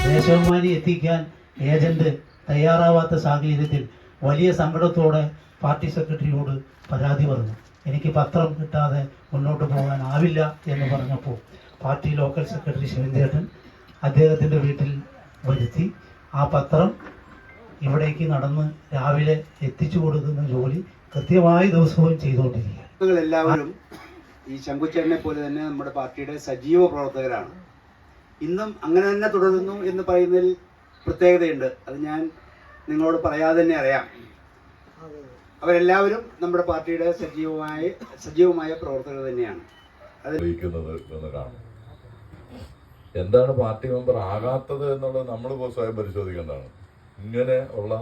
ദേശാഭിമാനി എത്തിക്കാൻ ഏജന്റ് തയ്യാറാവാത്ത സാഹചര്യത്തിൽ വലിയ സങ്കടത്തോടെ പാർട്ടി സെക്രട്ടറിയോട് പരാതി പറഞ്ഞു. എനിക്ക് പത്രം കിട്ടാതെ മുന്നോട്ട് പോകാനാവില്ല എന്ന് പറഞ്ഞപ്പോൾ പാർട്ടി ലോക്കൽ സെക്രട്ടറി ശിവൻചേട്ടൻ അദ്ദേഹത്തിൻ്റെ വീട്ടിൽ വരുത്തി ആ പത്രം ഇവിടേക്ക് നടന്ന് രാവിലെ എത്തിച്ചു കൊടുക്കുന്ന ജോലി കൃത്യമായ ദിവസവും ചെയ്തുകൊണ്ടിരിക്കുക. എല്ലാവരും ഈ ശങ്കുച്ചേട്ടനെ പോലെ തന്നെ നമ്മുടെ പാർട്ടിയുടെ സജീവ പ്രവർത്തകരാണ്. ഇന്നും അങ്ങനെ തന്നെ തുടരുന്നു എന്ന് പറയുന്നതിൽ പ്രത്യേകതയുണ്ട്. അത് ഞാൻ നിങ്ങളോട് പറയാതെ തന്നെ അറിയാം. അവരെല്ലാവരും നമ്മുടെ പാർട്ടിയുടെ സജീവമായ പ്രവർത്തകർ തന്നെയാണ്. എന്താണ് പാർട്ടി മെമ്പർ ആകാത്തത് എന്നുള്ളത് നമ്മൾ സ്വയം പരിശോധിക്കേണ്ടതാണ്. ഇങ്ങനെ ഉള്ള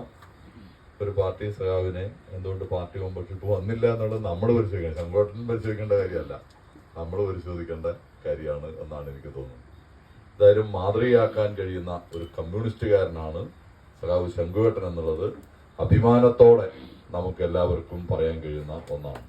ഒരു പാർട്ടി സഖാവിനെ എന്തുകൊണ്ട് പാർട്ടി മെമ്പർഷിപ്പ് വന്നില്ല എന്നുള്ളത് നമ്മൾ പരിശോധിക്കണം. ശങ്കുവേട്ടൻ പരിശോധിക്കേണ്ട കാര്യമല്ല, നമ്മൾ പരിശോധിക്കേണ്ട കാര്യമാണ് എന്നാണ് എനിക്ക് തോന്നുന്നത്. എന്തായാലും മാതൃകയാക്കാൻ കഴിയുന്ന ഒരു കമ്മ്യൂണിസ്റ്റുകാരനാണ് സഖാവ് ശങ്കുവേട്ടൻ എന്നുള്ളത് അഭിമാനത്തോടെ നമുക്ക് എല്ലാവർക്കും പറയാൻ കഴിയുന്ന ഒന്നാണ്.